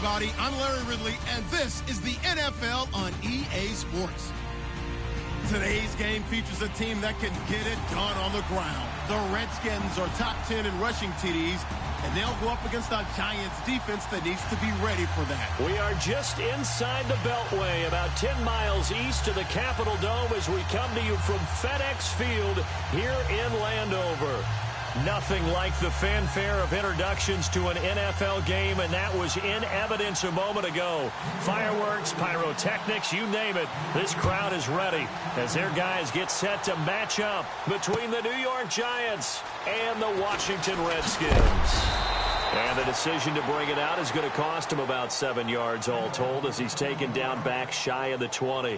everybody. I'm Larry Ridley, and this is the NFL on EA Sports. Today's game features a team that can get it done on the ground. The Redskins are top 10 in rushing TDs, and they'll go up against a Giants defense that needs to be ready for that. We are just inside the Beltway, about 10 miles east of the Capitol Dome as we come to you from FedEx Field here in Landover. Nothing like the fanfare of introductions to an NFL game, and that was in evidence a moment ago. Fireworks, pyrotechnics, you name it. This crowd is ready as their guys get set to match up between the New York Giants and the Washington Redskins. And the decision to bring it out is going to cost him about 7 yards all told as he's taken down back shy of the 20.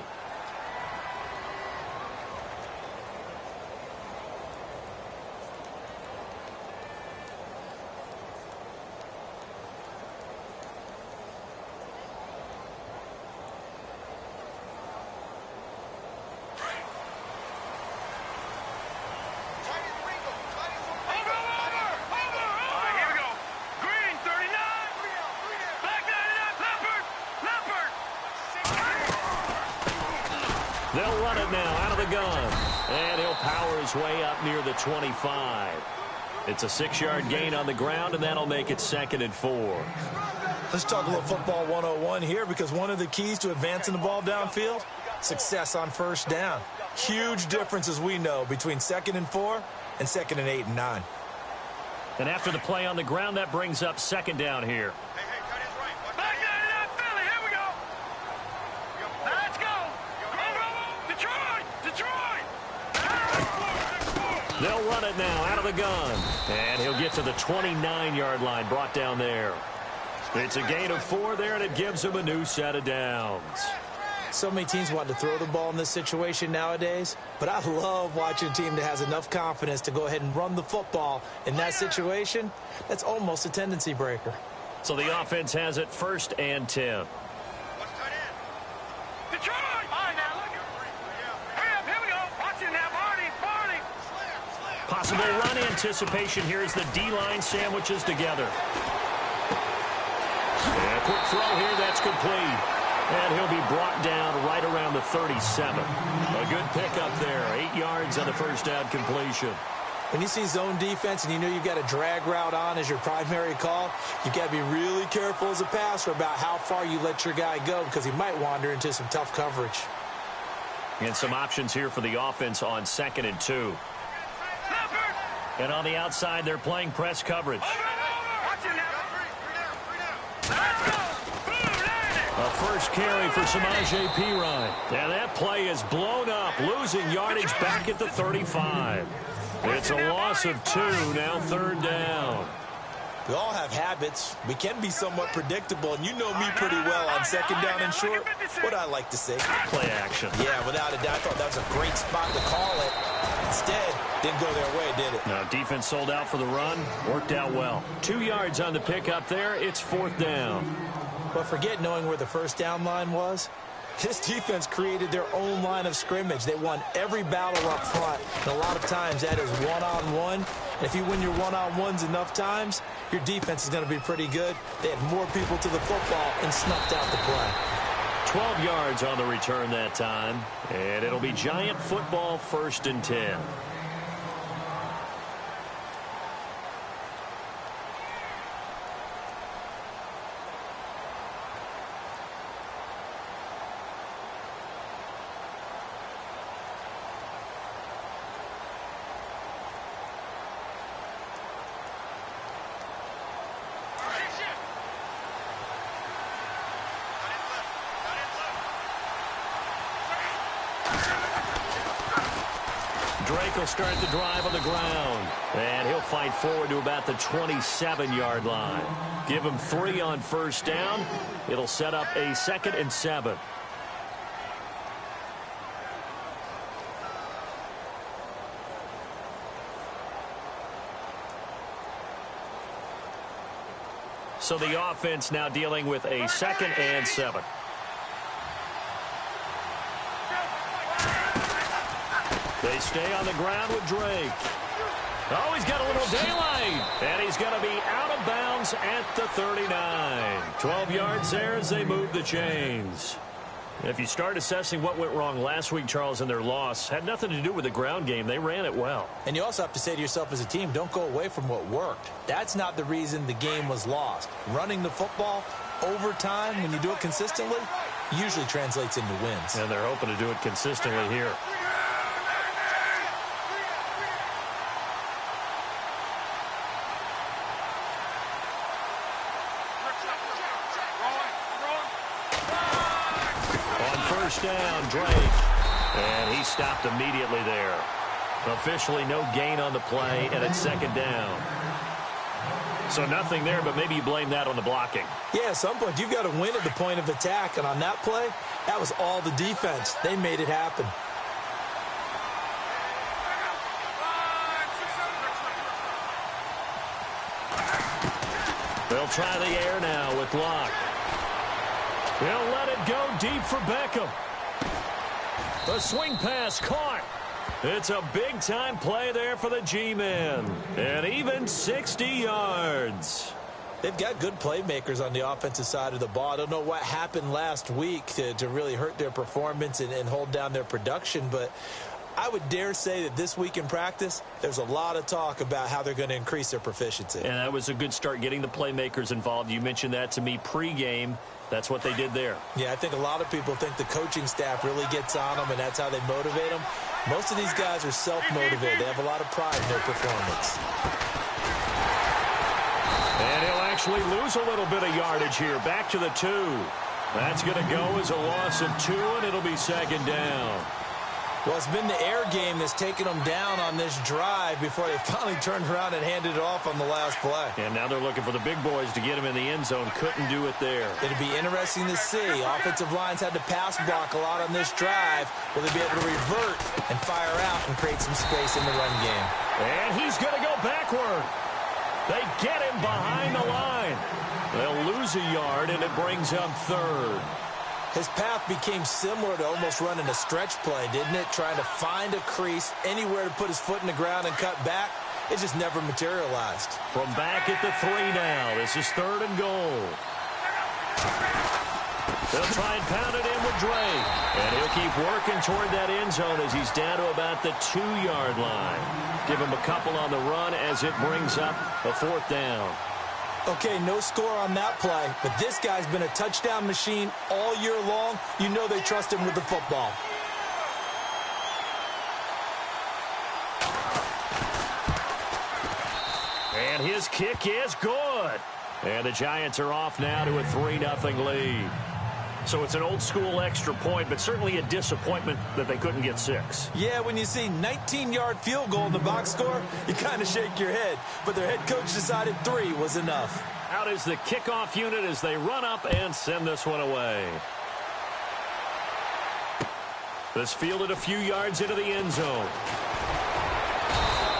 They'll run it now out of the gun. And he'll power his way up near the 25. It's a 6-yard gain on the ground, and that'll make it 2nd and 4. Let's talk a little football 101 here, because one of the keys to advancing the ball downfield, success on first down. Huge difference, as we know, between 2nd and 4 and 2nd and 8 and 9. And after the play on the ground, that brings up 2nd down here. They'll run it now out of the gun. And he'll get to the 29-yard line, brought down there. It's a gain of 4 there, and it gives him a new set of downs. So many teams want to throw the ball in this situation nowadays, but I love watching a team that has enough confidence to go ahead and run the football. In that situation, that's almost a tendency breaker. So the offense has it 1st and 10. Possible run anticipation here as the D-line sandwiches together. And a quick throw here, that's complete. And he'll be brought down right around the 37. A good pickup there, 8 yards on the first down completion. When you see zone defense and you know you've got a drag route on as your primary call, you've got to be really careful as a passer about how far you let your guy go, because he might wander into some tough coverage. And some options here for the offense on 2nd and 2. And on the outside, they're playing press coverage. A first carry for Samaje Perine. And that play is blown up, losing yardage back at the 35. It's a loss of 2, now 3rd down. We all have habits. We can be somewhat predictable, and you know me pretty well on 2nd down and short. What I like to say. Play action. Yeah, without a doubt, I thought that was a great spot to call it. Instead, didn't go their way, did it? No, defense sold out for the run. Worked out well. 2 yards on the pickup there. It's 4th down. But forget knowing where the first down line was. This defense created their own line of scrimmage. They won every battle up front. And a lot of times that is one-on-one. And if you win your one-on-ones enough times, your defense is going to be pretty good. They had more people to the football and snuffed out the play. 12 yards on the return that time. And it'll be Giant football, 1st and 10. Drake will start the drive on the ground. And he'll fight forward to about the 27-yard line. Give him 3 on first down. It'll set up a 2nd and 7. So the offense now dealing with a 2nd and 7. They stay on the ground with Drake. Oh, he's got a little daylight. And he's going to be out of bounds at the 39. 12 yards there as they move the chains. If you start assessing what went wrong last week, Charles, in their loss, had nothing to do with the ground game. They ran it well. And you also have to say to yourself as a team, don't go away from what worked. That's not the reason the game was lost. Running the football over time, when you do it consistently, usually translates into wins. And they're hoping to do it consistently here. Down, Drake. And he stopped immediately there. Officially no gain on the play, and it's second down. So nothing there, but maybe you blame that on the blocking. Yeah, at some point, you've got to win at the point of attack, and on that play, that was all the defense. They made it happen. They'll try the air now with Locke. He'll let it go deep for Beckham. The swing pass caught. It's a big-time play there for the G-Men. And even 60 yards. They've got good playmakers on the offensive side of the ball. I don't know what happened last week to really hurt their performance and hold down their production, but I would dare say that this week in practice, there's a lot of talk about how they're going to increase their proficiency. And that was a good start getting the playmakers involved. You mentioned that to me pregame. That's what they did there. Yeah, I think a lot of people think the coaching staff really gets on them, and that's how they motivate them. Most of these guys are self-motivated. They have a lot of pride in their performance. And he'll actually lose a little bit of yardage here. Back to the 2. That's going to go as a loss of 2, and it'll be second down. Well, it's been the air game that's taken them down on this drive before they finally turned around and handed it off on the last play. And now they're looking for the big boys to get him in the end zone. Couldn't do it there. It'll be interesting to see. Offensive lines had to pass block a lot on this drive. Will they be able to revert and fire out and create some space in the run game? And he's going to go backward. They get him behind the line. They'll lose a yard, and it brings up third. His path became similar to almost running a stretch play, didn't it? Trying to find a crease, anywhere to put his foot in the ground and cut back. It just never materialized. From back at the 3 now. This is third and goal. They'll try and pound it in with Drake. And he'll keep working toward that end zone as he's down to about the 2-yard line. Give him a couple on the run as it brings up a 4th down. Okay, no score on that play, but this guy's been a touchdown machine all year long. You know they trust him with the football. And his kick is good. And the Giants are off now to a 3-0 lead. So it's an old-school extra point, but certainly a disappointment that they couldn't get 6. Yeah, when you see 19-yard field goal in the box score, you kind of shake your head. But their head coach decided 3 was enough. Out is the kickoff unit as they run up and send this one away. This fielded a few yards into the end zone.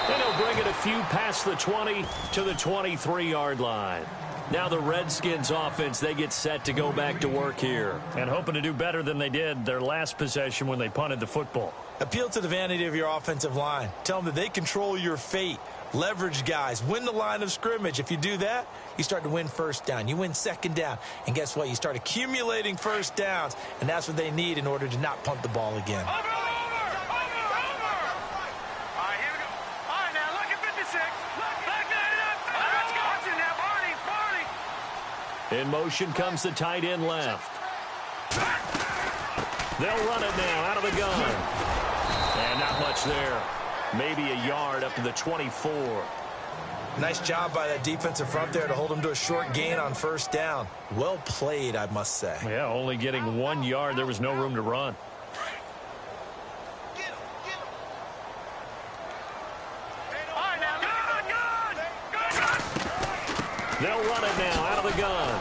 And he'll bring it a few past the 20 to the 23-yard line. Now the Redskins offense, they get set to go back to work here. And hoping to do better than they did their last possession when they punted the football. Appeal to the vanity of your offensive line. Tell them that they control your fate. Leverage guys. Win the line of scrimmage. If you do that, you start to win first down. You win second down. And guess what? You start accumulating first downs. And that's what they need in order to not punt the ball again. In motion comes the tight end left. They'll run it now out of the gun. And not much there. Maybe a yard up to the 24. Nice job by that defensive front there to hold them to a short gain on first down. Well played, I must say. Yeah, only getting 1 yard. There was no room to run. They'll run it now out of the gun.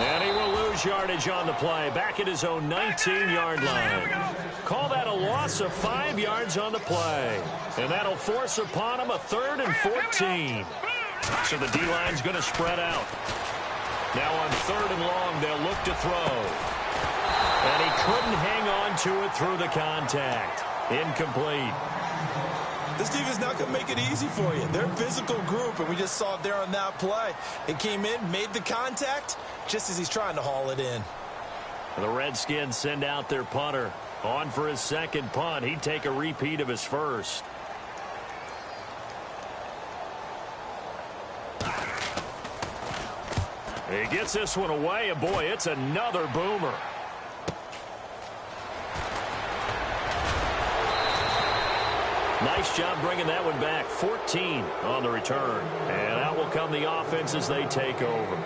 And he will lose yardage on the play. Back at his own 19-yard line. Call that a loss of 5 yards on the play. And that'll force upon him a 3rd and 14. So the D-line's going to spread out. Now on 3rd and long, they'll look to throw. And he couldn't hang on to it through the contact. Incomplete. This defense is not going to make it easy for you. They're a physical group, and we just saw it there on that play. It came in, made the contact, just as he's trying to haul it in. The Redskins send out their punter. On for his second punt. He'd take a repeat of his first. He gets this one away, and boy, it's another boomer. Nice job bringing that one back. 14 on the return. And out will come the offense as they take over.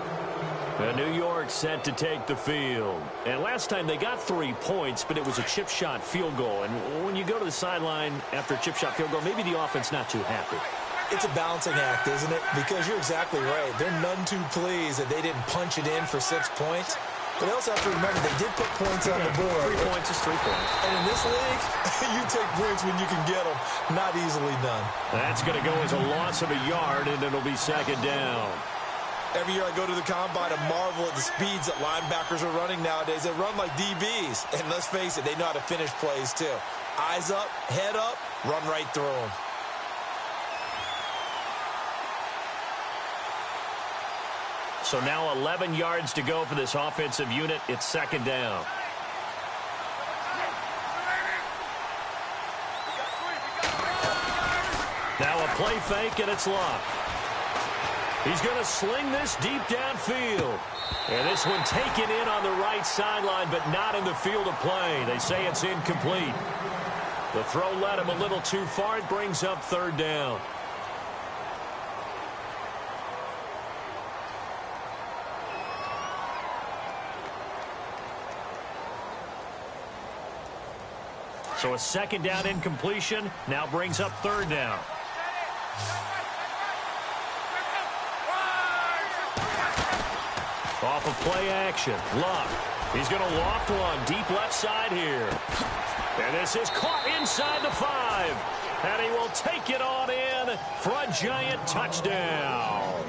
New York set to take the field. And last time they got 3 points, but it was a chip shot field goal. And when you go to the sideline after a chip shot field goal, maybe the offense not too happy. It's a balancing act, isn't it? Because you're exactly right. They're none too pleased that they didn't punch it in for 6 points. But they also have to remember they did put points on the board. 3 points is 3 points. And in this league, you take points when you can get them. Not easily done. That's going to go as a loss of a yard, and it'll be second down. Every year I go to the combine and marvel at the speeds that linebackers are running nowadays. They run like DBs. And let's face it, they know how to finish plays too. Eyes up, head up, run right through them. So now 11 yards to go for this offensive unit. It's second down. Now a play fake, and it's Luck. He's going to sling this deep downfield. And this one taken in on the right sideline, but not in the field of play. They say it's incomplete. The throw led him a little too far. It brings up third down. So a second down incompletion now brings up third down. Off of play action, Luck. He's going to loft one deep left side here. And this is caught inside the 5. And he will take it on in for a giant touchdown.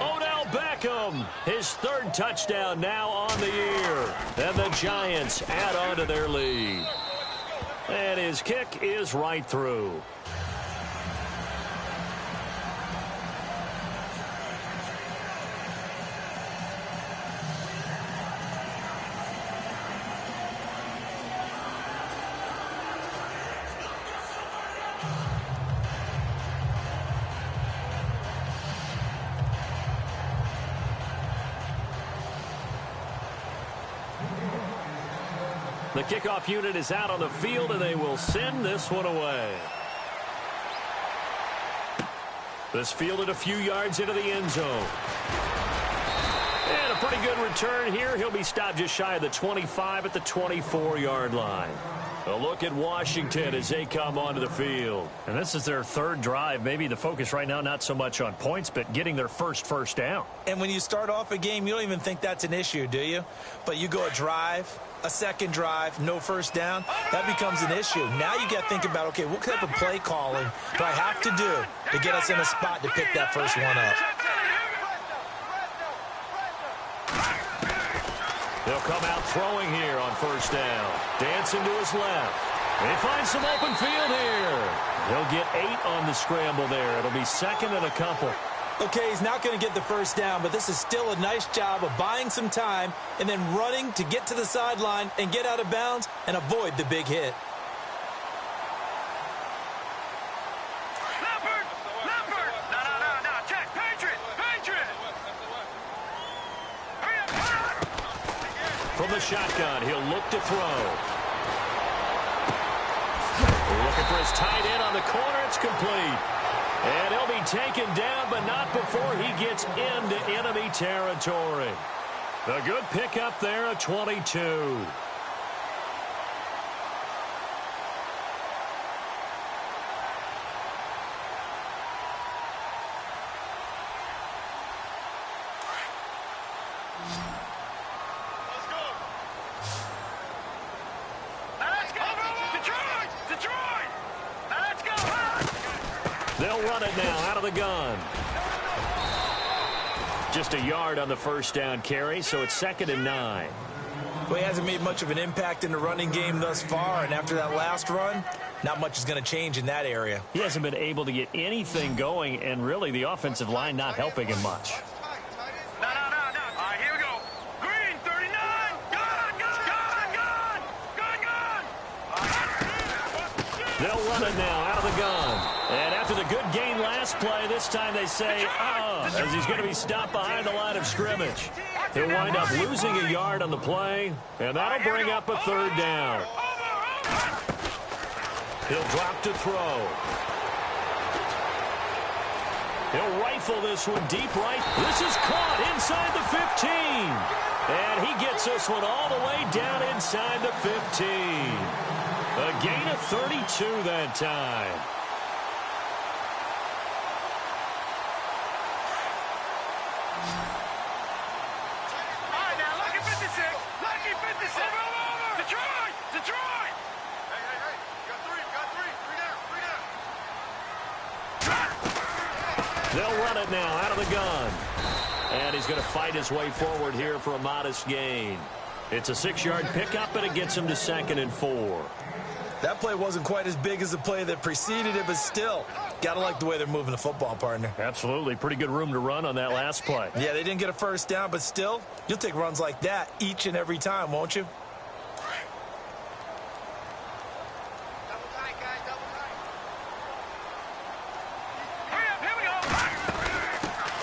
Odell Beckham, his third touchdown now on the year. And the Giants add on to their lead. And his kick is right through. The kickoff unit is out on the field, and they will send this one away. This fielded a few yards into the end zone. And a pretty good return here. He'll be stopped just shy of the 25 at the 24-yard line. A look at Washington as they come onto the field. And this is their third drive. Maybe the focus right now not so much on points, but getting their first down. And when you start off a game, you don't even think that's an issue, do you? But you go a drive, a second drive, no first down, that becomes an issue. Now you got to think about, okay, what type of play calling do I have to do to get us in a spot to pick that first one up? They'll come out throwing here on first down. Dancing to his left. He finds some open field here. He'll get 8 on the scramble there. It'll be second and a couple. Okay, he's not going to get the first down, but this is still a nice job of buying some time and then running to get to the sideline and get out of bounds and avoid the big hit. From the shotgun, he'll look to throw. Looking for his tight end on the corner. It's complete. And he'll be taken down, but not before he gets into enemy territory. A good pickup there at 22. They'll run it now out of the gun. Just a yard on the first down carry, so it's second and 9. Well, he hasn't made much of an impact in the running game thus far, and after that last run, Not much is going to change in that area. He hasn't been able to get anything going, and really the offensive line not helping him much. No. All right, here we go. Green, 39. Gun. They'll run it now out of the gun. And after the good gain last play, this time they say, as he's going to be stopped behind the line of scrimmage. He'll wind up losing a yard on the play, and that'll bring up a third down. He'll drop to throw. He'll rifle this one deep right. This is caught inside the 15. And he gets this one all the way down inside the 15. A gain of 32 that time. All right, now, lucky 56. Lucky 56. Detroit. Hey. Got three. Three down. They'll run it now out of the gun. And he's going to fight his way forward here for a modest gain. It's a 6-yard pickup, and it gets him to 2nd and 4. That play wasn't quite as big as the play that preceded it, but still, got to like the way they're moving the football, partner. Absolutely. Pretty good room to run on that last play. Yeah, they didn't get a first down, but still, you'll take runs like that each and every time, won't you?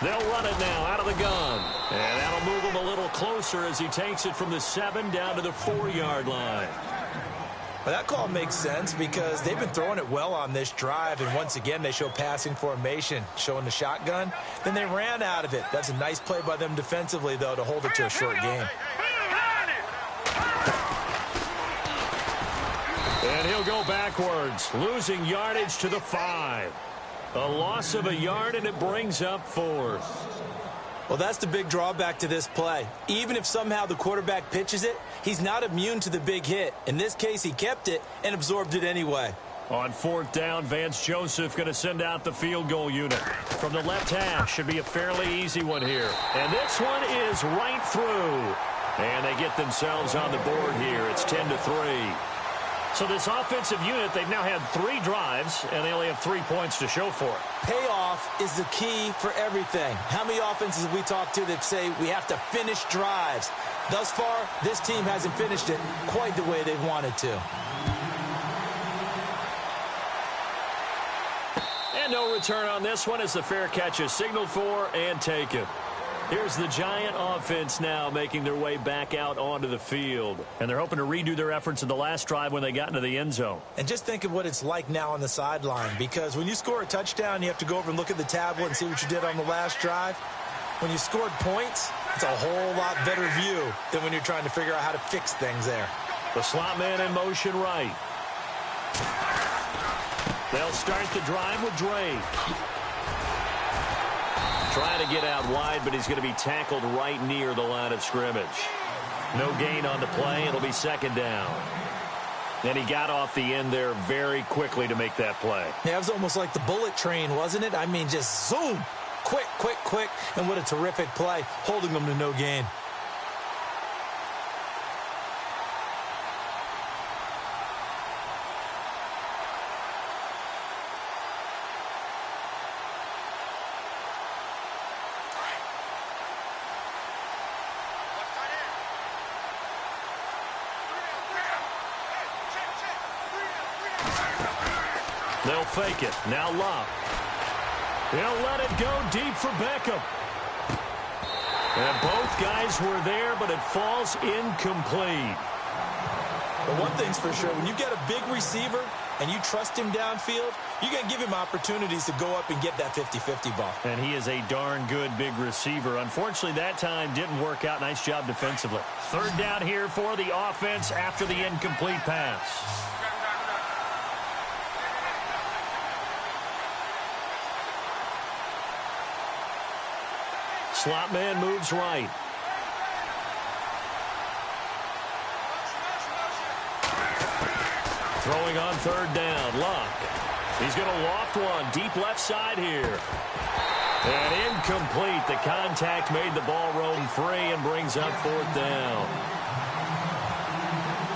They'll run it now out of the gun. And that'll move him a little closer as he takes it from the 7 down to the 4-yard line. Well, that call makes sense because they've been throwing it well on this drive, and once again they show passing formation, showing the shotgun. Then they ran out of it. That's a nice play by them defensively, though, to hold it to a short gain. And he'll go backwards, losing yardage to the 5. A loss of a yard, and it brings up 4th. Well, that's the big drawback to this play. Even if somehow the quarterback pitches it, he's not immune to the big hit. In this case, he kept it and absorbed it anyway. On 4th down, Vance Joseph going to send out the field goal unit. From the left hash, should be a fairly easy one here. And this one is right through. And they get themselves on the board here. It's 10-3. So this offensive unit, they've now had 3 drives, and they only have 3 points to show for it. Payoff is the key for everything. How many offenses have we talked to that say we have to finish drives? Thus far, this team hasn't finished it quite the way they wanted to. And no return on this one as the fair catch is signaled for and taken. Here's the Giant offense now making their way back out onto the field. And they're hoping to redo their efforts in the last drive when they got into the end zone. And just think of what it's like now on the sideline, because when you score a touchdown, you have to go over and look at the tablet and see what you did on the last drive. When you scored points, it's a whole lot better view than when you're trying to figure out how to fix things there. The slot man in motion right. They'll start the drive with Drake. Trying to get out wide, but he's going to be tackled right near the line of scrimmage. No gain on the play. It'll be 2nd down. And he got off the end there very quickly to make that play. Yeah, it was almost like the bullet train, wasn't it? I mean, just zoom. Quick. And what a terrific play, holding them to no gain. They'll fake it. Now Locke. He'll let it go deep for Beckham. And both guys were there, but it falls incomplete. But one thing's for sure, when you get a big receiver and you trust him downfield, you're going to give him opportunities to go up and get that 50-50 ball. And he is a darn good big receiver. Unfortunately, that time didn't work out. Nice job defensively. 3rd down here for the offense after the incomplete pass. Slot man moves right. Throwing on 3rd down, Locke. He's going to loft one deep left side here. And incomplete. The contact made the ball roam free and brings up 4th down.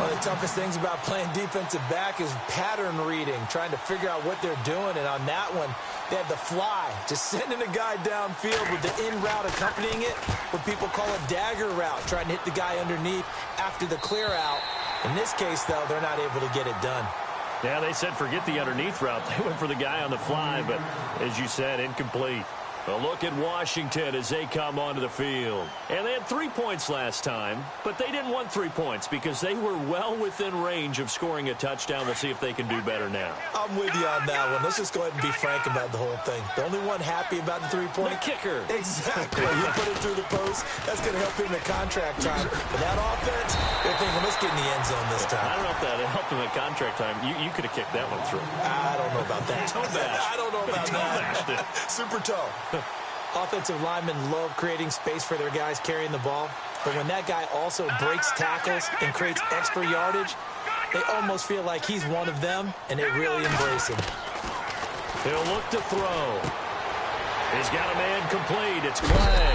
One of the toughest things about playing defensive back is pattern reading, trying to figure out what they're doing. And on that one, they had the fly, just sending a guy downfield with the in route accompanying it, what people call a dagger route, trying to hit the guy underneath after the clear out. In this case, though, they're not able to get it done. Yeah, they said forget the underneath route. They went for the guy on the fly, but as you said, incomplete. A look at Washington as they come onto the field. And they had 3 points last time, but they didn't want 3 points because they were well within range of scoring a touchdown. We'll see if they can do better now. I'm with you on that one. Let's just go ahead and be frank about the whole thing. The only one happy about the 3-point? The kicker. Exactly. You put it through the post. That's going to help him in contract time. But that offense, they're thinking, let's get in the end zone this time. I don't know if that helped him at contract time. You could have kicked that one through. I don't know about that. I don't know about that. Super toe. Offensive linemen love creating space for their guys carrying the ball. But when that guy also breaks tackles and creates extra yardage, they almost feel like he's one of them, and they really embrace him. He'll look to throw. He's got a man complete. It's Clay.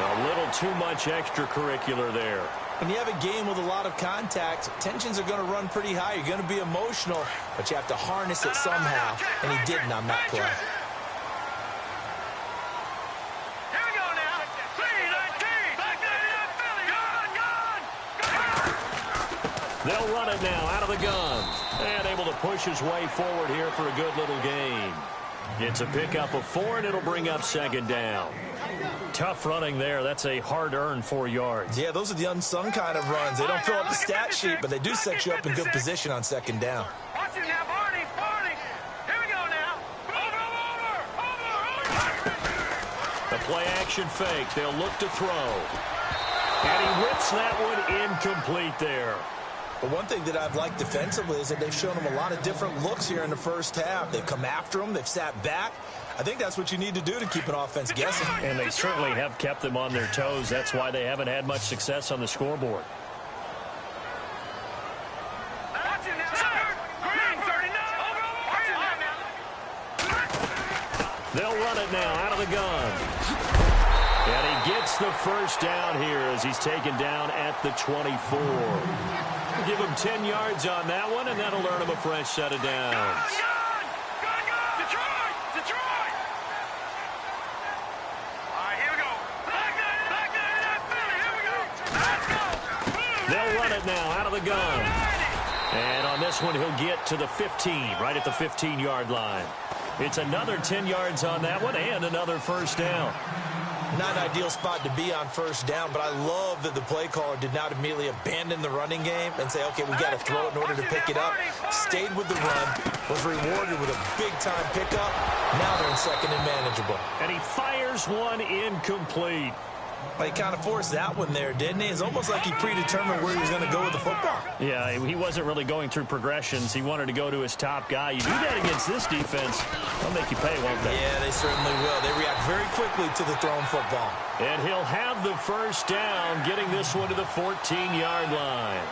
A little too much extracurricular there. When you have a game with a lot of contact, tensions are going to run pretty high. You're going to be emotional, but you have to harness it somehow, and he didn't on that play. Here we go now. 3-19. Back there, Philly. Gone. They'll run it now out of the gun. And able to push his way forward here for a good little gain. It's a pickup of 4, and it'll bring up second down. Tough running there. That's a hard-earned 4 yards. Yeah, those are the unsung kind of runs. They don't fill up the stat sheet, but they do set you up in good position on second down. Watch it now, Barney. Here we go now. Over. The play-action fake. They'll look to throw. And he whips that one incomplete there. But one thing that I've liked defensively is that they've shown him a lot of different looks here in the first half. They've come after him. They've sat back. I think that's what you need to do to keep an offense guessing. And they certainly have kept them on their toes. That's why they haven't had much success on the scoreboard. Watch it now. Green 39. They'll run it now out of the gun. And he gets the first down here as he's taken down at the 24. Give him 10 yards on that one, and that'll earn him a fresh set of downs. Detroit. All right, here we go. Back there, Philly. Here we go. Let's go. They'll run it now out of the gun. And on this one, he'll get to the 15, right at the 15-yard line. It's another 10 yards on that one and another first down. Not an ideal spot to be on first down, but I love that the play caller did not immediately abandon the running game and say, okay, we got to throw it in order to pick it up. Stayed with the run, was rewarded with a big-time pickup. Now they're in second and manageable. And he fires one incomplete. He kind of forced that one there, didn't he? It's almost like he predetermined where he was going to go with the football. Yeah, he wasn't really going through progressions. He wanted to go to his top guy. You do that against this defense, they'll make you pay, won't they? Yeah, they certainly will. They react very quickly to the thrown football. And he'll have the first down, getting this one to the 14-yard line.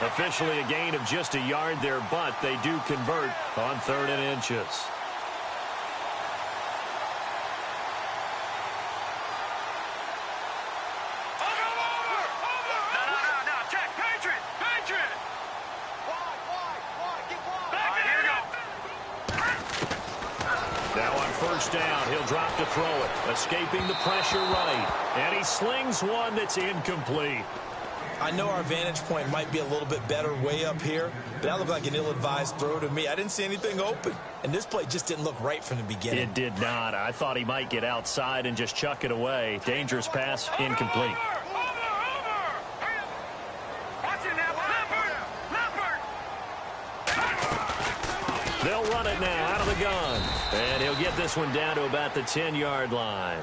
Officially a gain of just a yard there, but they do convert on 3rd and inches. Down, he'll drop to throw it, escaping the pressure right, and he slings one that's incomplete. I know our vantage point might be a little bit better way up here, but that looked like an ill-advised throw to me. I didn't see anything open, and this play just didn't look right from the beginning. It did not. I thought he might get outside and just chuck it away. Dangerous pass, incomplete. They'll run it now out of the gun. And he'll get this one down to about the 10-yard line.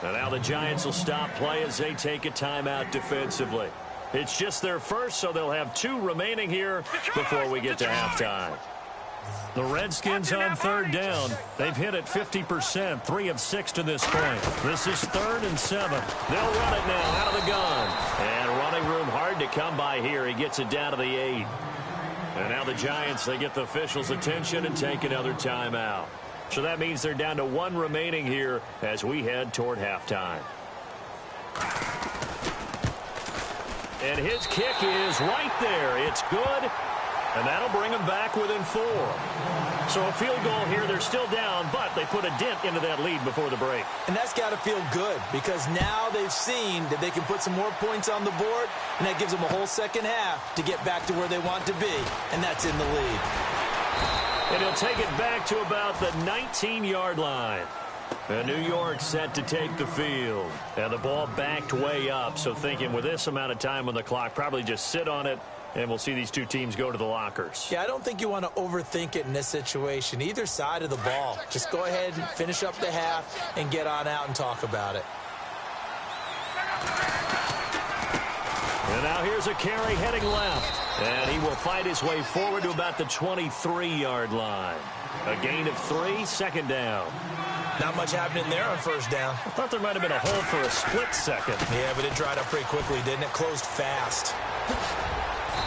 And now the Giants will stop play as they take a timeout defensively. It's just their first, so they'll have 2 remaining here before we get to halftime. The Redskins on 3rd down. They've hit it 50%, 3 of 6 to this point. This is 3rd and 7. They'll run it now out of the gun. And running room hard to come by here. He gets it down to the 8. And now the Giants, they get the officials' attention and take another timeout. So that means they're down to 1 remaining here as we head toward halftime. And his kick is right there. It's good, and that'll bring them back within 4. So a field goal here. They're still down, but they put a dent into that lead before the break. And that's got to feel good because now they've seen that they can put some more points on the board, and that gives them a whole second half to get back to where they want to be, and that's in the lead. And he'll take it back to about the 19-yard line. And New York set to take the field. And the ball backed way up, so thinking with this amount of time on the clock, probably just sit on it, and we'll see these two teams go to the lockers. Yeah, I don't think you want to overthink it in this situation. Either side of the ball. Just go ahead and finish up the half and get on out and talk about it. And now here's a carry heading left. And he will fight his way forward to about the 23-yard line. A gain of 3, second down. Not much happening there on first down. I thought there might have been a hole for a split second. Yeah, but it dried up pretty quickly, didn't it? Closed fast.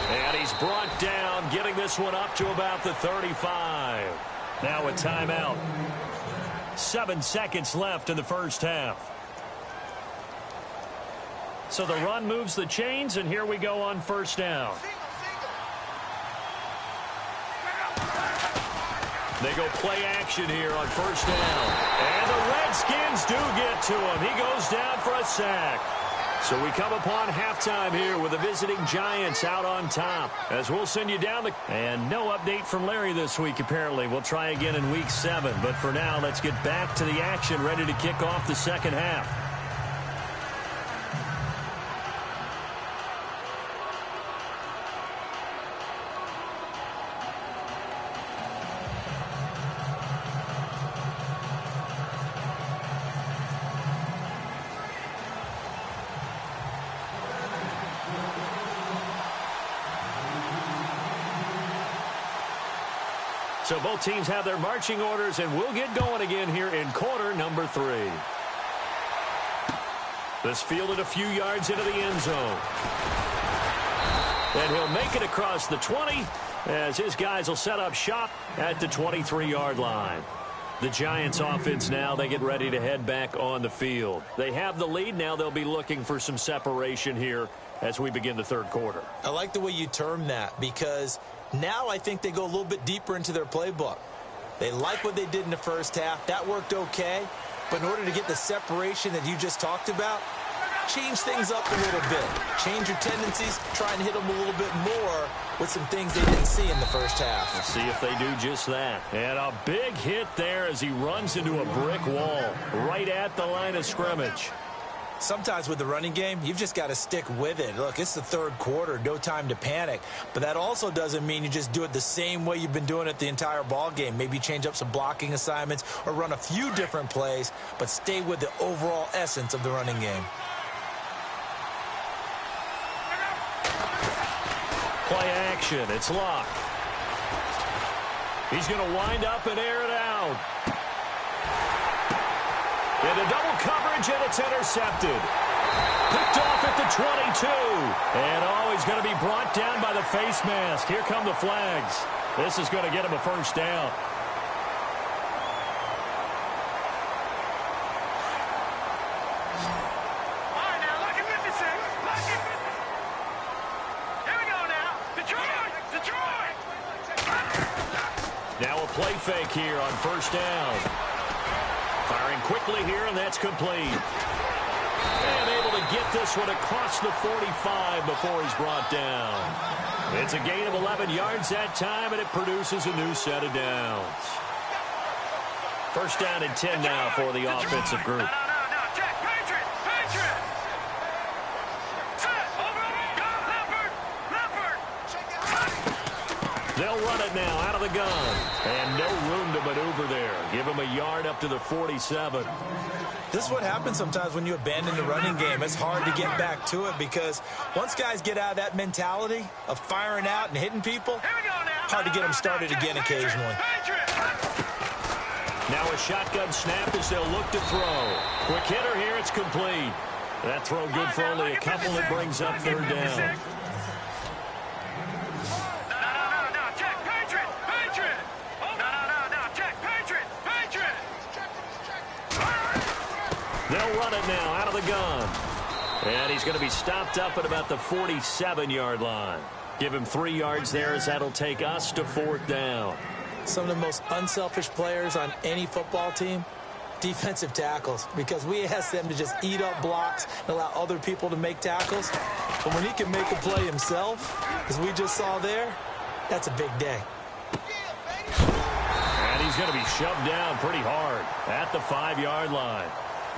And he's brought down, getting this one up to about the 35. Now a timeout. 7 seconds left in the first half. So the run moves the chains, and here we go on first down. They go play action here on first down. And the Redskins do get to him. He goes down for a sack. So we come upon halftime here with the visiting Giants out on top. As we'll send you down the... And no update from Larry this week, apparently. We'll try again in Week 7. But for now, let's get back to the action, ready to kick off the second half. So both teams have their marching orders, and we'll get going again here in quarter number 3. This fielded a few yards into the end zone. And he'll make it across the 20 as his guys will set up shop at the 23-yard line. The Giants offense now, they get ready to head back on the field. They have the lead. Now they'll be looking for some separation here as we begin the third quarter. I like the way you term that because now I think they go a little bit deeper into their playbook. They like what they did in the first half. That worked okay. But in order to get the separation that you just talked about, change things up a little bit. Change your tendencies. Try and hit them a little bit more with some things they didn't see in the first half. We'll see if they do just that. And a big hit there as he runs into a brick wall right at the line of scrimmage. Sometimes with the running game, you've just got to stick with it. Look, it's the third quarter, no time to panic. But that also doesn't mean you just do it the same way you've been doing it the entire ball game. Maybe change up some blocking assignments or run a few different plays, but stay with the overall essence of the running game. Play action. It's Locke. He's going to wind up and air it out. Into double coverage, and it's intercepted. Picked off at the 22. And, he's going to be brought down by the face mask. Here come the flags. This is going to get him a first down. All right, now, look at 56. Look at 50. Here we go now. Detroit! Now a play fake here on first down. Firing quickly here, and that's complete. And able to get this one across the 45 before he's brought down. It's a gain of 11 yards that time, and it produces a new set of downs. First down and 10 now for the offensive group. No, Jack, Patriot! Set, over, go, Leopard! They'll run it now out of the gun. And no room to maneuver there. Give him a yard up to the 47. This is what happens sometimes when you abandon the running game. It's hard to get back to it because once guys get out of that mentality of firing out and hitting people, hard to get them started again occasionally. Now a shotgun snap as they'll look to throw. Quick hitter here, it's complete. That throw good for only a couple. That brings up third down. They'll run it now out of the gun. And he's going to be stopped up at about the 47-yard line. Give him 3 yards there as that'll take us to 4th down. Some of the most unselfish players on any football team, defensive tackles, because we ask them to just eat up blocks and allow other people to make tackles. But when he can make a play himself, as we just saw there, that's a big day. And he's going to be shoved down pretty hard at the 5-yard line.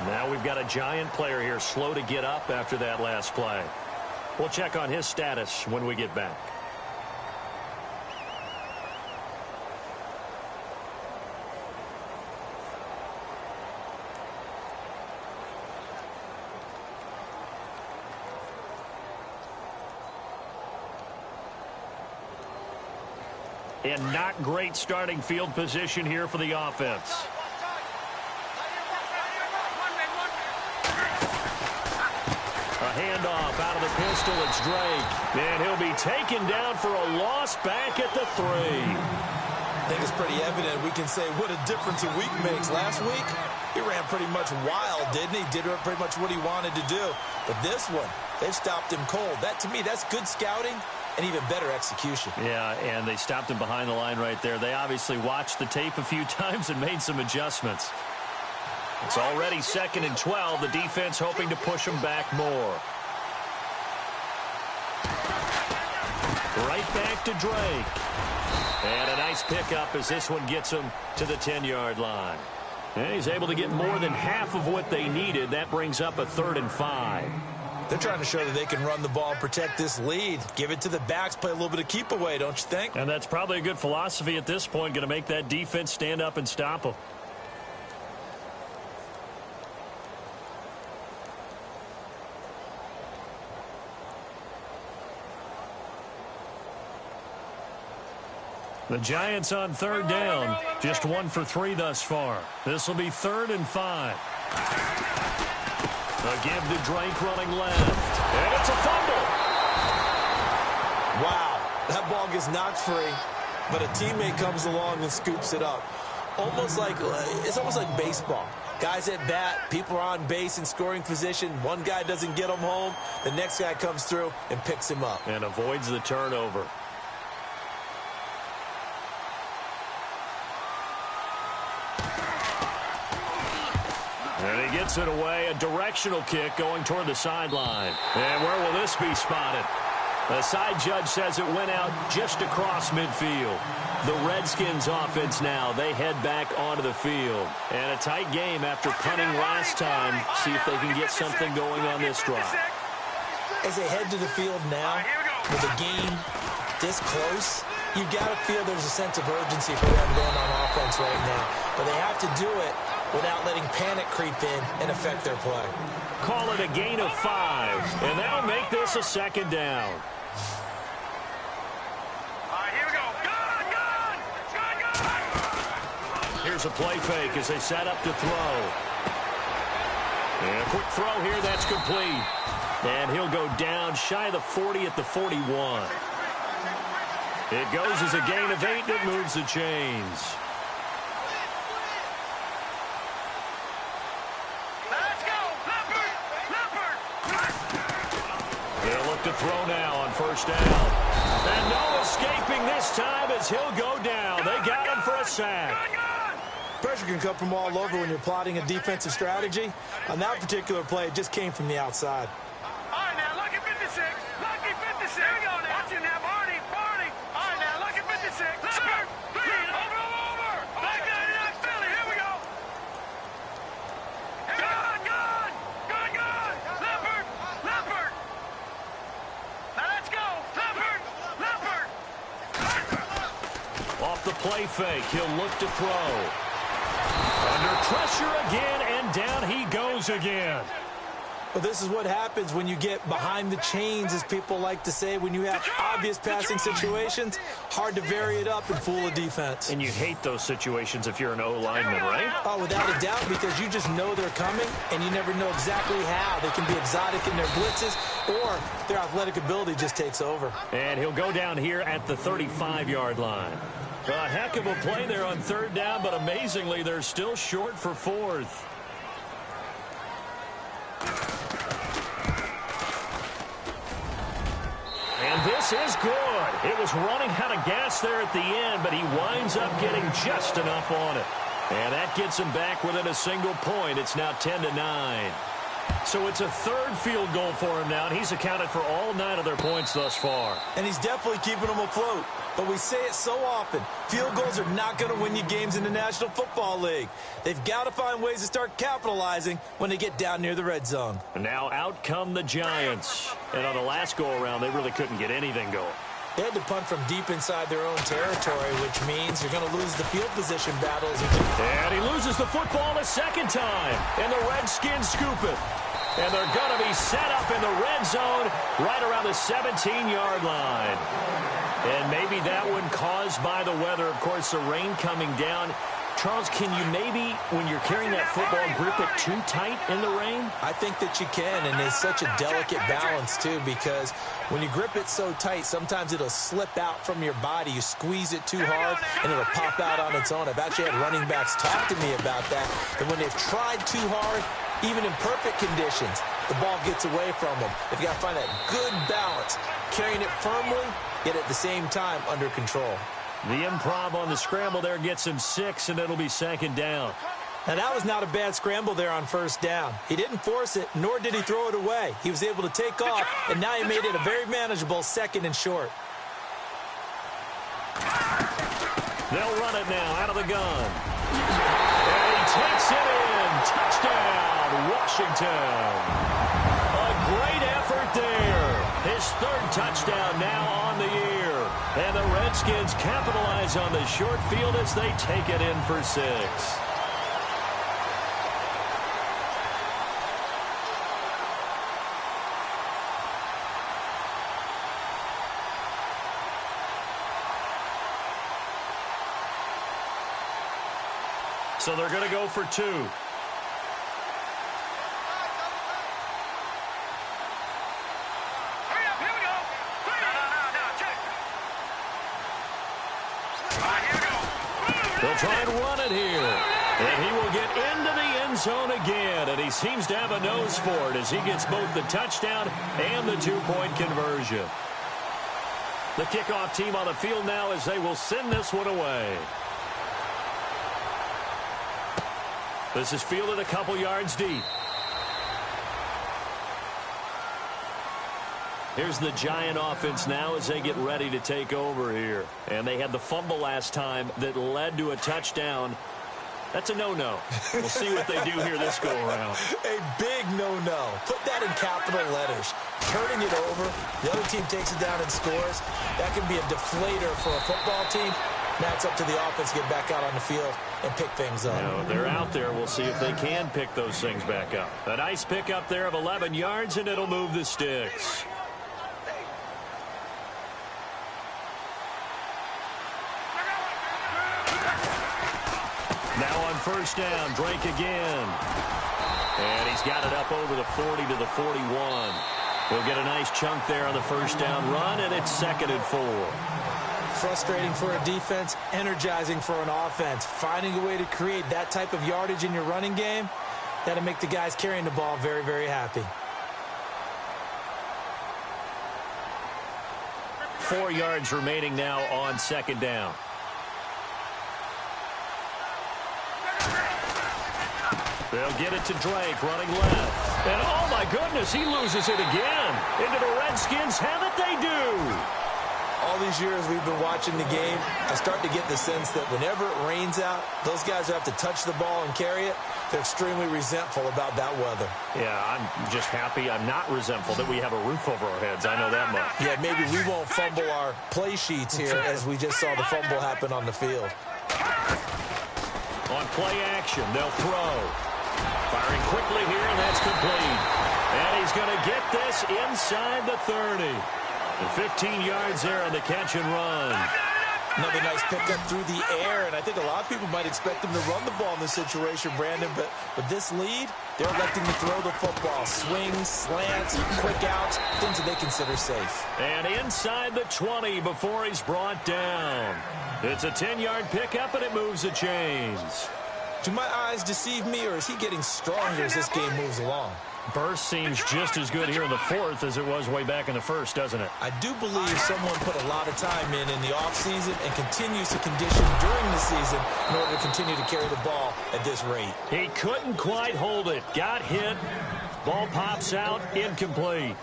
Now we've got a giant player here slow to get up after that last play. We'll check on his status when we get back. And not great starting field position here for the offense. A handoff out of the pistol. It's Drake. And he'll be taken down for a loss back at the 3. I think it's pretty evident. We can say what a difference a week makes. Last week, he ran pretty much wild, didn't he? Did pretty much what he wanted to do. But this one, they've stopped him cold. That, to me, that's good scouting and even better execution. Yeah, and they stopped him behind the line right there. They obviously watched the tape a few times and made some adjustments. It's already 2nd and 12. The defense hoping to push him back more. Right back to Drake. And a nice pickup as this one gets him to the 10-yard line. And he's able to get more than half of what they needed. That brings up a 3rd and 5. They're trying to show that they can run the ball and protect this lead. Give it to the backs, play a little bit of keep away, don't you think? And that's probably a good philosophy at this point, going to make that defense stand up and stop them. The Giants on 3rd down, just 1 for 3 thus far. This will be 3rd and 5. A give to Drake running left. And it's a fumble. Wow, that ball gets knocked free, but a teammate comes along and scoops it up. It's almost like baseball. Guys at bat, people are on base in scoring position. One guy doesn't get him home. The next guy comes through and picks him up. And avoids the turnover. And he gets it away. A directional kick going toward the sideline. And where will this be spotted? The side judge says it went out just across midfield. The Redskins offense now, they head back onto the field. And a tight game after punting last time. See if they can get something going on this drive. As they head to the field now, with the game this close, you've got to feel there's a sense of urgency for them going on offense right now. But they have to do it without letting panic creep in and affect their play. Call it a gain of 5, and that'll make this a 2nd down. Here we go. Gun! Here's a play fake as they set up to throw. And a quick throw here, that's complete. And he'll go down shy of the 40 at the 41. It goes as a gain of 8 that moves the chains. To throw now on 1st down. And no escaping this time as he'll go down. They got him for a sack. Pressure can come from all over when you're plotting a defensive strategy. On that particular play, it just came from the outside. All right, now, lucky 56. Lucky 56. Here we go now. Watch it now, Barney. All right, now, lucky 56. Leopard. Over. Back 99 Philly. Here we go. Gun. Leopard. Now, let's go. Leopard. Off the play fake, he'll look to throw. Under pressure again, and down he goes again. Well, this is what happens when you get behind the chains, as people like to say. When you have obvious passing situations, hard to vary it up and fool a defense. And you hate those situations if you're an O-lineman, right? Oh, without a doubt, because you just know they're coming, and you never know exactly how. They can be exotic in their blitzes, or their athletic ability just takes over. And he'll go down here at the 35-yard line. A heck of a play there on 3rd down, but amazingly, they're still short for 4th. pass is good. It was running out of gas there at the end, but he winds up getting just enough on it. And that gets him back within a single point. It's now 10-9. So it's a third field goal for him now, and he's accounted for all 9 of their points thus far. And he's definitely keeping them afloat. But we say it so often, field goals are not going to win you games in the National Football League. They've got to find ways to start capitalizing when they get down near the red zone. And now out come the Giants. And on the last go-around, they really couldn't get anything going. They had to punt from deep inside their own territory, which means you're going to lose the field position battles. And he loses the football a second time. And the Redskins scoop it. And they're going to be set up in the red zone right around the 17-yard line. And maybe that one caused by the weather. Of course, the rain coming down. Charles, can you maybe, when you're carrying that football, grip it too tight in the rain? I think that you can, and it's such a delicate balance, too, because when you grip it so tight, sometimes it'll slip out from your body. You squeeze it too hard, and it'll pop out on its own. I've actually had running backs talk to me about that, that when they've tried too hard, even in perfect conditions, the ball gets away from them. They've got to find that good balance, carrying it firmly, yet at the same time under control. The improv on the scramble there gets him 6, and it'll be second down. Now, that was not a bad scramble there on first down. He didn't force it, nor did he throw it away. He was able to take off, and now he made it a very manageable 2nd and short. They'll run it now out of the gun. And he takes it in. Touchdown, Washington. A great effort there. His 3rd touchdown now on the year. And the Redskins capitalize on the short field as they take it in for 6. So they're going to go for 2. They'll try and run it here. And he will get into the end zone again. And he seems to have a nose for it as he gets both the touchdown and the 2-point conversion. The kickoff team on the field now as they will send this one away. This is fielded a couple yards deep. Here's the Giant offense now as they get ready to take over here. And they had the fumble last time that led to a touchdown. That's a no-no. We'll see what they do here this go-around. A big no-no. Put that in capital letters. Turning it over, the other team takes it down and scores. That can be a deflator for a football team. Now it's up to the offense to get back out on the field and pick things up. You know, they're out there. We'll see if they can pick those things back up. A nice pickup there of 11 yards, and it'll move the sticks. Now on first down, Drake again. And he's got it up over the 40 to the 41. He'll get a nice chunk there on the first down run, and it's 2nd and 4. Frustrating for a defense, energizing for an offense. Finding a way to create that type of yardage in your running game, that'll make the guys carrying the ball very, very happy. 4 yards remaining now on 2nd down. They'll get it to Drake, running left. And oh my goodness, he loses it again. Into the Redskins have it, they do. All these years we've been watching the game, I start to get the sense that whenever it rains out, those guys who have to touch the ball and carry it, they're extremely resentful about that weather. Yeah, I'm just happy I'm not resentful that we have a roof over our heads. I know that much. Yeah, maybe we won't fumble our play sheets here as we just saw the fumble happen on the field. On play action, they'll throw. Firing quickly here, and that's complete. And he's going to get this inside the 30. And 15 yards there on the catch and run. Another nice pickup through the air, and I think a lot of people might expect him to run the ball in this situation, Brandon, but with this lead, they're electing to throw the football. Swings, slants, quick outs, things that they consider safe. And inside the 20 before he's brought down. It's a 10-yard pickup, and it moves the chains. Do my eyes deceive me, or is he getting stronger as this game moves along? Burst seems just as good here in the fourth as it was way back in the first, doesn't it? I do believe someone put a lot of time in the offseason and continues to condition during the season in order to continue to carry the ball at this rate. He couldn't quite hold it. Got hit. Ball pops out. Incomplete.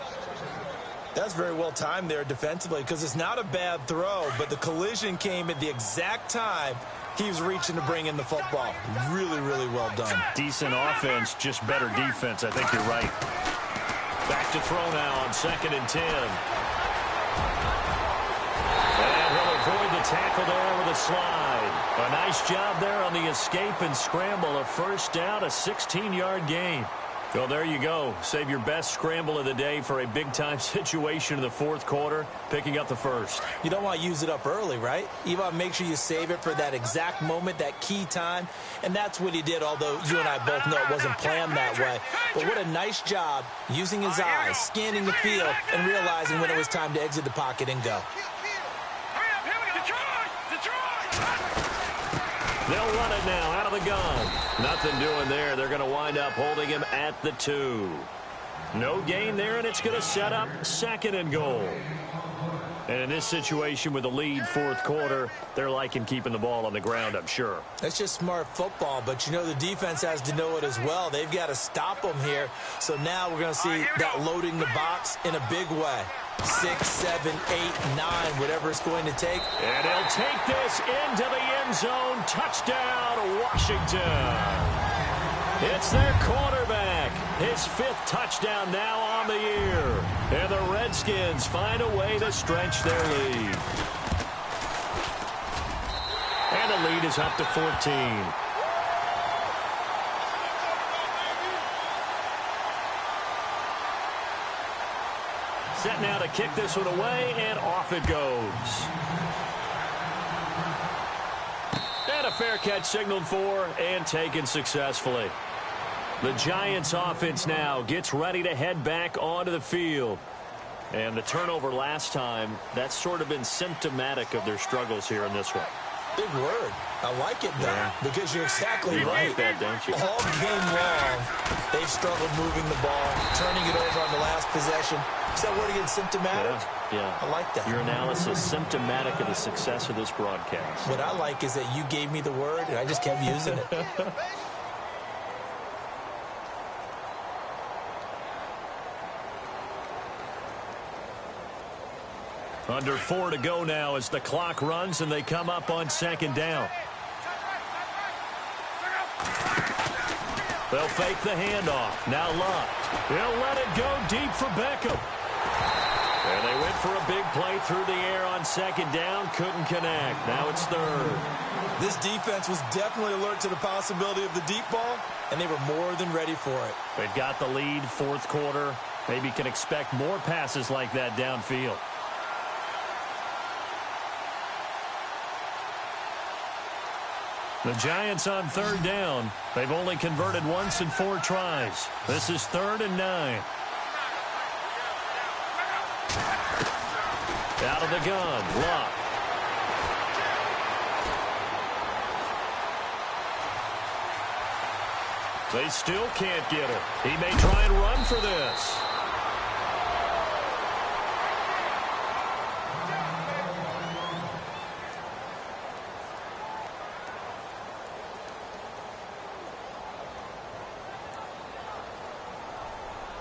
That's very well timed there defensively because it's not a bad throw, but the collision came at the exact time he was reaching to bring in the football. Really, really well done. Decent offense, just better defense. I think you're right. Back to throw now on 2nd and 10. And he'll avoid the tackle there with a slide. A nice job there on the escape and scramble. A first down, a 16-yard gain. Well, there you go. Save your best scramble of the day for a big-time situation in the fourth quarter, picking up the first. You don't want to use it up early, right? You want to make sure you save it for that exact moment, that key time. And that's what he did, although you and I both know it wasn't planned that way. But what a nice job using his eyes, scanning the field, and realizing when it was time to exit the pocket and go. They'll run it now out of the gun. Nothing doing there. They're going to wind up holding him at the 2. No gain there, and it's going to set up 2nd and goal. And in this situation with the lead fourth quarter, they're liking keeping the ball on the ground, I'm sure. That's just smart football, but you know the defense has to know it as well. They've got to stop them here. So now we're going to see that loading the box in a big way. 6, 7, 8, 9, whatever it's going to take. And he'll take this into the end zone. Touchdown, Washington. It's their quarterback. His 5th touchdown now on the year. And the Redskins find a way to stretch their lead. And the lead is up to 14. Set now to kick this one away, and off it goes. And a fair catch signaled for and taken successfully. The Giants offense now gets ready to head back onto the field. And the turnover last time, that's sort of been symptomatic of their struggles here in this one. Big word. I like it, though, because you're exactly right. Like that, don't you? All game long, they've struggled moving the ball, turning it over on the last possession. Is that word again, symptomatic? Yeah. I like that. Your analysis, symptomatic of the success of this broadcast. What I like is that you gave me the word, and I just kept using it. Under 4 to go now as the clock runs and they come up on 2nd down. They'll fake the handoff. Now Luck. He'll let it go deep for Beckham. And they went for a big play through the air on 2nd down. Couldn't connect. Now it's 3rd. This defense was definitely alert to the possibility of the deep ball, and they were more than ready for it. They've got the lead fourth quarter. Maybe can expect more passes like that downfield. The Giants on 3rd down. They've only converted once in 4 tries. This is 3rd and 9. Out of the gun, Luck. They still can't get it. He may try and run for this.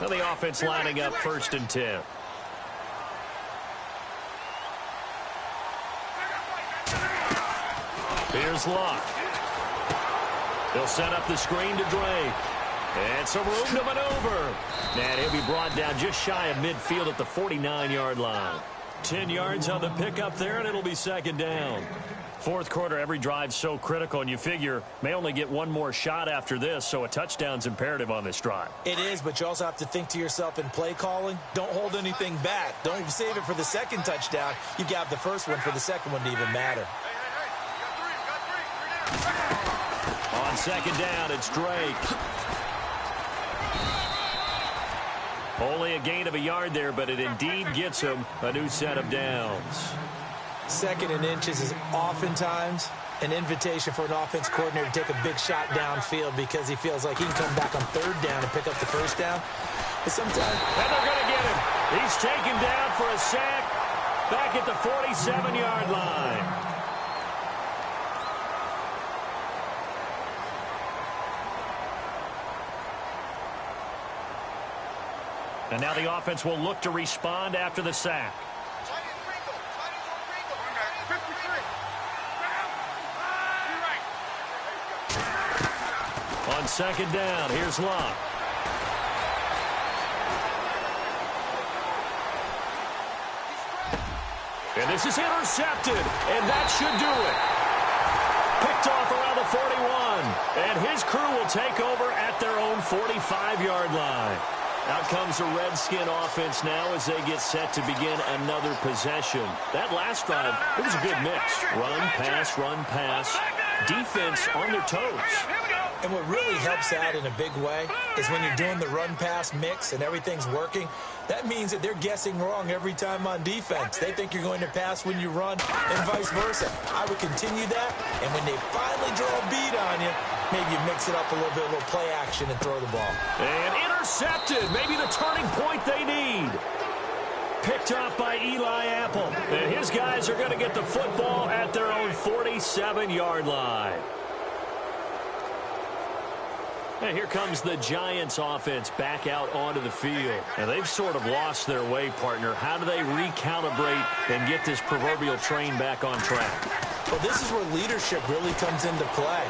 Now the offense lining up 1st and 10. Here's Luck. They'll set up the screen to Drake. And some room to maneuver. And he'll be brought down just shy of midfield at the 49-yard line. 10 yards on the pickup there, and it'll be 2nd down. Fourth quarter, every drive's so critical, and you figure may only get one more shot after this, so a touchdown's imperative on this drive. It is, but you also have to think to yourself in play calling, don't hold anything back. Don't save it for the 2nd touchdown. You got the first one for the 2nd one to even matter. On 2nd down, it's Drake. Only a gain of a yard there, but it indeed gets him a new set of downs. 2nd and inches is oftentimes an invitation for an offense coordinator to take a big shot downfield because he feels like he can come back on third down and pick up the first down. But sometimes... And they're going to get him. He's taken down for a sack back at the 47-yard line. And now the offense will look to respond after the sack. On second down, here's Locke. And this is intercepted, and that should do it. Picked off around the 41, and his crew will take over at their own 45-yard line. Out comes the Redskin offense now as they get set to begin another possession. That last drive, it was a good mix. Run, pass. Defense on their toes. And what really helps out in a big way is when you're doing the run-pass mix and everything's working, that means that they're guessing wrong every time on defense. They think you're going to pass when you run and vice versa. I would continue that, and when they finally draw a beat on you, maybe you mix it up a little bit, a little play action and throw the ball. And intercepted, maybe the turning point they need. Picked off by Eli Apple. And his guys are going to get the football at their own 47-yard line. And here comes the Giants offense back out onto the field. And they've sort of lost their way, partner. How do they recalibrate and get this proverbial train back on track? Well, this is where leadership really comes into play.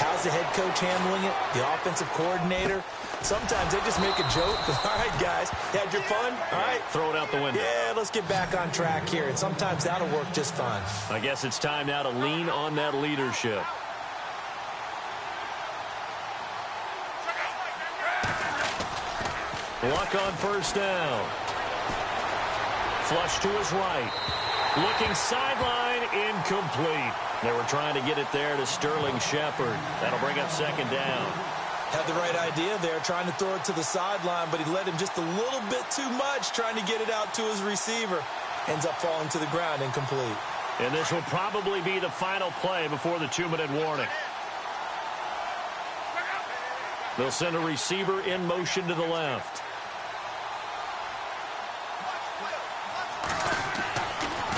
How's the head coach handling it? The offensive coordinator? Sometimes they just make a joke. All right, guys, you had your fun? All right. Throw it out the window. Yeah, let's get back on track here. And sometimes that'll work just fine. I guess it's time now to lean on that leadership. Luck on first down. Flush to his right. Looking sideline, incomplete. They were trying to get it there to Sterling Shepard. That'll bring up second down. Had the right idea there, trying to throw it to the sideline, but he led him just a little bit too much, trying to get it out to his receiver. Ends up falling to the ground, incomplete. And this will probably be the final play before the 2-minute warning. They'll send a receiver in motion to the left.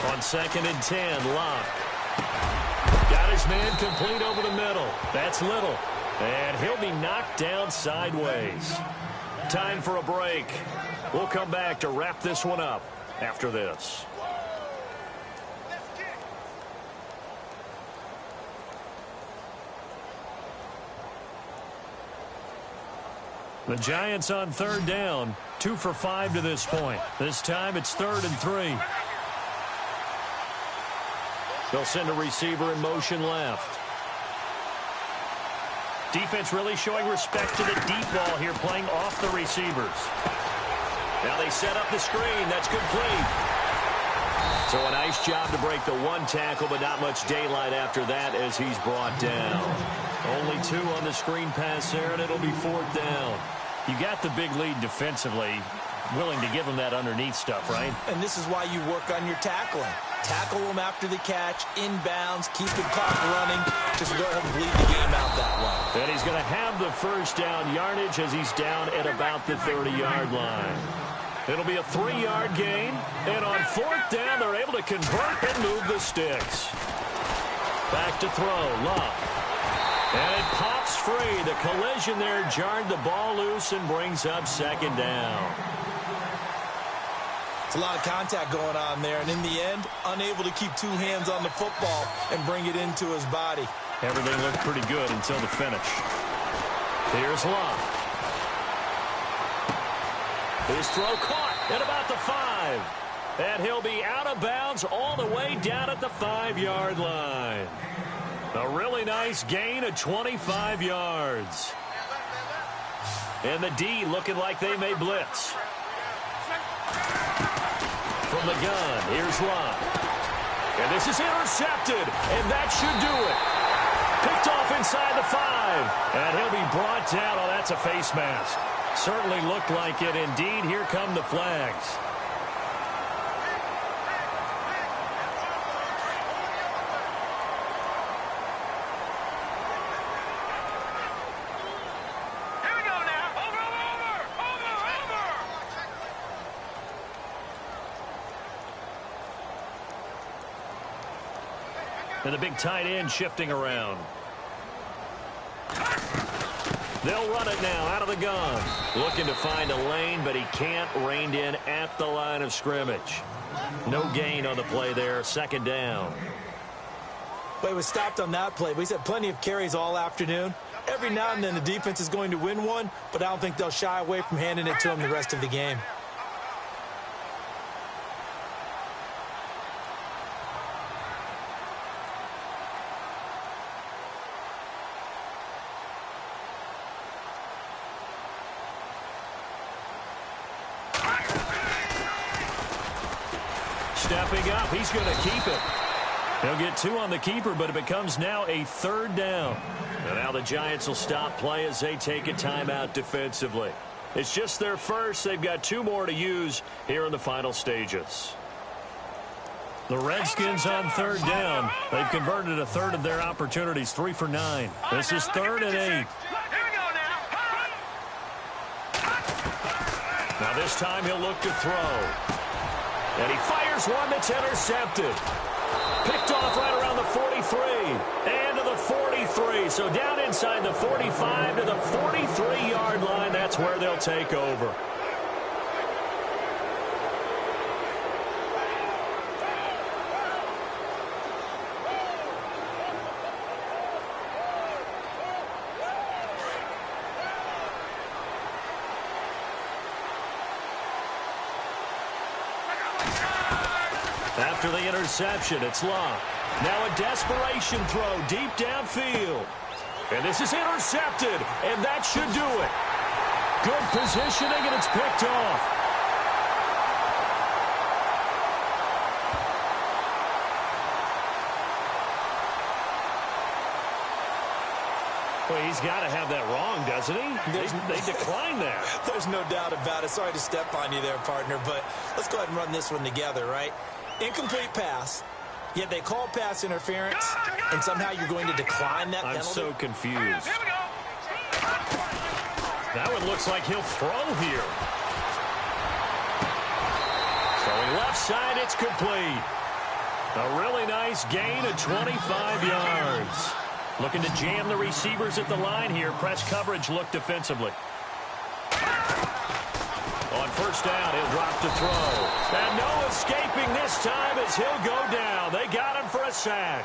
On second and 10, Locke. Got his man complete over the middle. That's Little. And he'll be knocked down sideways. Time for a break. We'll come back to wrap this one up after this. The Giants on third down. 2 for 5 to this point. This time it's 3rd and 3. They'll send a receiver in motion left. Defense really showing respect to the deep ball here, playing off the receivers. Now they set up the screen. That's complete. So a nice job to break the one tackle, but not much daylight after that as he's brought down. Only 2 on the screen pass there, and it'll be 4th down. You got the big lead defensively. Willing to give him that underneath stuff, right? And this is why you work on your tackling. Tackle them after the catch, inbounds, keep the clock running. Just go ahead and bleed the game out that way. And he's going to have the first down yardage as he's down at about the 30-yard line. It'll be a 3-yard gain. And on 4th down, they're able to convert and move the sticks. Back to throw, Locke. And it pops free. The collision there jarred the ball loose and brings up second down. It's a lot of contact going on there, and in the end, unable to keep 2 hands on the football and bring it into his body. Everything looked pretty good until the finish. Here's Locke. His throw caught at about the 5. And he'll be out of bounds all the way down at the 5-yard line. A really nice gain of 25 yards. And the D looking like they may blitz. From the gun, here's Locke. And this is intercepted, and that should do it. Picked off inside the 5, and he'll be brought down. Oh, that's a face mask. Certainly looked like it. Indeed, here come the flags. And the big tight end shifting around. They'll run it now out of the gun. Looking to find a lane, but he can't. Reined in at the line of scrimmage. No gain on the play there. Second down. Well, he was stopped on that play, but he's had plenty of carries all afternoon. Every now and then the defense is going to win one, but I don't think they'll shy away from handing it to him the rest of the game. Stepping up, he's going to keep it. He'll get 2 on the keeper, but it becomes now a third down. And now the Giants will stop play as they take a timeout defensively. It's just their first. They've got 2 more to use here in the final stages. The Redskins on third down. They've converted a third of their opportunities, 3 for 9. This is 3rd and 8. Now this time he'll look to throw. And he fires one that's intercepted. Picked off right around the 43. And to the 43. So down inside the 45 to the 43-yard line. That's where they'll take over. After the interception, it's Locke. Now a desperation throw deep downfield. And this is intercepted, and that should do it. Good positioning, and it's picked off. Well, he's got to have that wrong, doesn't he? They declined that. There's no doubt about it. Sorry to step on you there, partner, but let's go ahead and run this one together, right? Incomplete pass, yet they call pass interference, and somehow you're going to decline that penalty? I'm so confused. That one looks like he'll throw here. Throwing left side, it's complete. A really nice gain of 25 yards. Looking to jam the receivers at the line here. Press coverage look defensively. On first down, he'll drop to throw. And no escaping this time as he'll go down. They got him for a sack.